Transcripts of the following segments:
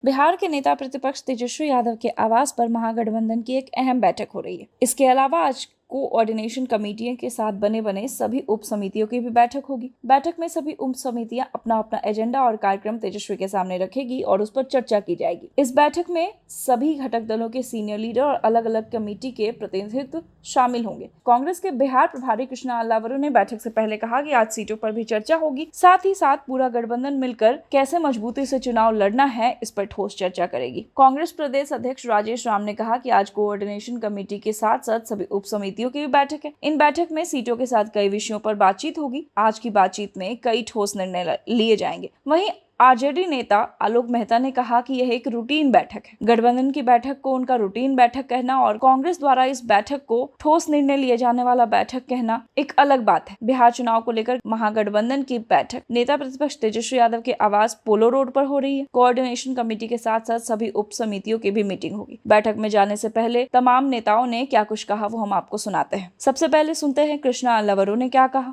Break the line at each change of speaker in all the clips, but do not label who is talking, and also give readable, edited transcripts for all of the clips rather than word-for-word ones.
बिहार के नेता प्रतिपक्ष तेजस्वी यादव के आवास पर महागठबंधन की एक अहम बैठक हो रही है। इसके अलावा आज कोऑर्डिनेशन कमेटियों के साथ बने सभी उप समितियों की भी बैठक होगी। बैठक में सभी उप समितियां अपना अपना एजेंडा और कार्यक्रम तेजस्वी के सामने रखेगी और उस पर चर्चा की जाएगी। इस बैठक में सभी घटक दलों के सीनियर लीडर और अलग अलग कमेटी के प्रतिनिधित्व शामिल होंगे। कांग्रेस के बिहार प्रभारी कृष्णा अल्लावरू ने बैठक से पहले कहा कि आज सीटों पर भी चर्चा होगी, साथ ही साथ पूरा गठबंधन मिलकर कैसे मजबूती से चुनाव लड़ना है, इस पर ठोस चर्चा करेगी। कांग्रेस प्रदेश अध्यक्ष राजेश राम ने कहा कि आज कोऑर्डिनेशन कमेटी के साथ साथ सभी उप समितियों की भी बैठक है। इन बैठक में सीटों के साथ कई विषयों पर बातचीत होगी। आज की बातचीत में कई ठोस निर्णय लिए जाएंगे। वहीं आरजेडी नेता आलोक मेहता ने कहा कि यह एक रूटीन बैठक है। गठबंधन की बैठक को उनका रूटीन बैठक कहना और कांग्रेस द्वारा इस बैठक को ठोस निर्णय लिए जाने वाला बैठक कहना एक अलग बात है। बिहार चुनाव को लेकर महागठबंधन की बैठक नेता प्रतिपक्ष तेजस्वी यादव के आवास पोलो रोड पर हो रही है। कोऑर्डिनेशन कमेटी के साथ साथ सभी उप समितियों की भी मीटिंग होगी। बैठक में जाने से पहले तमाम नेताओं ने क्या कुछ कहा वो हम आपको सुनाते हैं। सबसे पहले सुनते हैं कृष्णा अल्लावरू ने क्या कहा।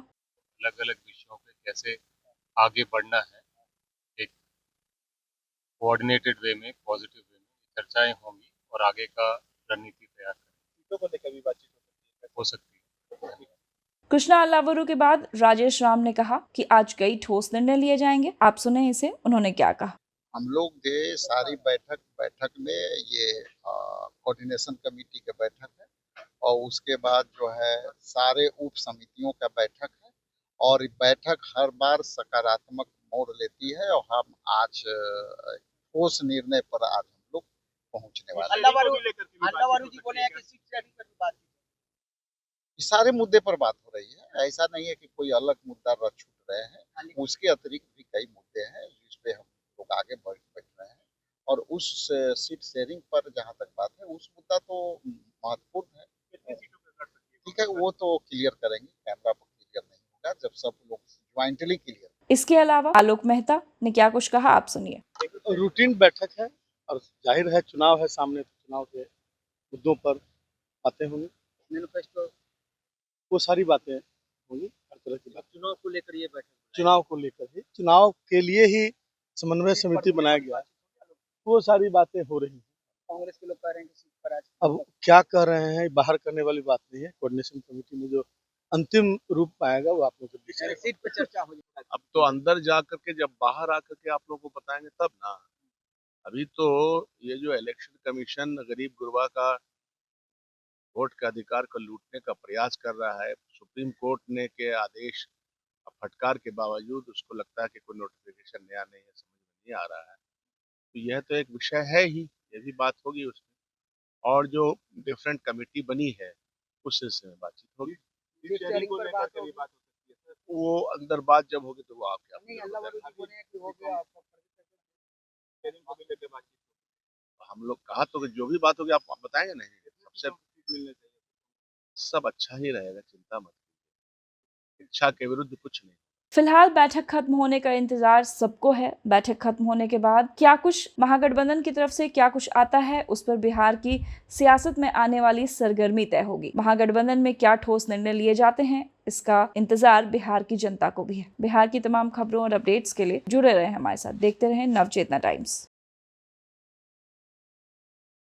अलग अलग विषयों पे कैसे आगे बढ़ना है, एक कोऑर्डिनेटेड वे में, पॉजिटिव वे में चर्चाएं होंगी और आगे का रणनीति तैयार करेंगे।
सीटों को लेकर भी बातचीत
हो सकती है।
कृष्णा अल्लावरू के बाद राजेश राम ने कहा कि आज कई ठोस निर्णय लिए जाएंगे। आप सुने इसे, उन्होंने क्या कहा।
हम लोग के सारी बैठक में ये कोऑर्डिनेशन कमेटी का बैठक है और उसके बाद जो है सारे उप समितियों का बैठक है और बैठक हर बार सकारात्मक मोड़ लेती है और हम आज ठोस निर्णय पर आज हम लोग पहुंचने वाले
अल्लावरू जी बोले हैं कि सीट शेयरिंग पर भी बात
इस सारे मुद्दे पर बात हो रही है। ऐसा नहीं है कि कोई अलग मुद्दा छूट रहे हैं, उसके अतिरिक्त भी कई मुद्दे हैं जिस पे हम लोग आगे बढ़ रहे हैं और उस सीट शेयरिंग पर जहां तक बात है उस मुद्दा तो महत्वपूर्ण है। ठीक है, वो तो क्लियर करेंगे, कैमरा पर क्लियर नहीं होगा जब सब लोग ज्वाइंटली क्लियर।
इसके अलावा आलोक मेहता ने क्या कुछ कहा, आप सुनिए।
रूटीन बैठक है और जाहिर है चुनाव है सामने, तो चुनाव के मुद्दों पर बातें होंगी, मैनिफेस्टो वो सारी बातें होंगी, हर तरह की बात। चुनाव को लेकर ये बैठक, चुनाव को लेकर ही, चुनाव के लिए ही समन्वय समिति बनाया गया, वो सारी बातें हो रही हैं। कांग्रेस के लोग कह रहे हैं कि सीट पर आज अब क्या कह रहे हैं बाहर करने वाली बात नहीं है। कोऑर्डिनेशन कमेटी में जो अंतिम रूप पाएगा वो आप लोग के बीच सीट पर चर्चा हो जाएगी।
अब तो अंदर जा करके जब बाहर आकर के आप लोगों को बताएंगे तब ना। अभी तो ये जो इलेक्शन कमीशन गरीब गुरबा का वोट के अधिकार को लूटने का प्रयास कर रहा है, सुप्रीम कोर्ट ने के आदेश फटकार के बावजूद उसको लगता है कि कोई नोटिफिकेशन नया नहीं है, समझ में नहीं आ रहा है। तो यह तो एक विषय है ही, ये भी बात होगी उसमें और जो डिफरेंट कमेटी बनी है उस सिलसिले में बातचीत होगी। वो अंदर बात जब होगी तो वो आपके हम लोग कहा तो जो भी बात होगी आप बताएंगे नहीं, सबसे सब अच्छा ही रहेगा, चिंता मत कीजिए, इच्छा के विरुद्ध कुछ नहीं।
फिलहाल बैठक खत्म होने का इंतजार सबको है। बैठक खत्म होने के बाद क्या कुछ महागठबंधन की तरफ से क्या कुछ आता है, उस पर बिहार की सियासत में आने वाली सरगर्मी तय होगी। महागठबंधन में क्या ठोस निर्णय लिए जाते हैं, इसका इंतजार बिहार की जनता को भी है। बिहार की तमाम खबरों और अपडेट्स के लिए जुड़े रहे हमारे साथ, देखते रहे नवचेतना टाइम्स।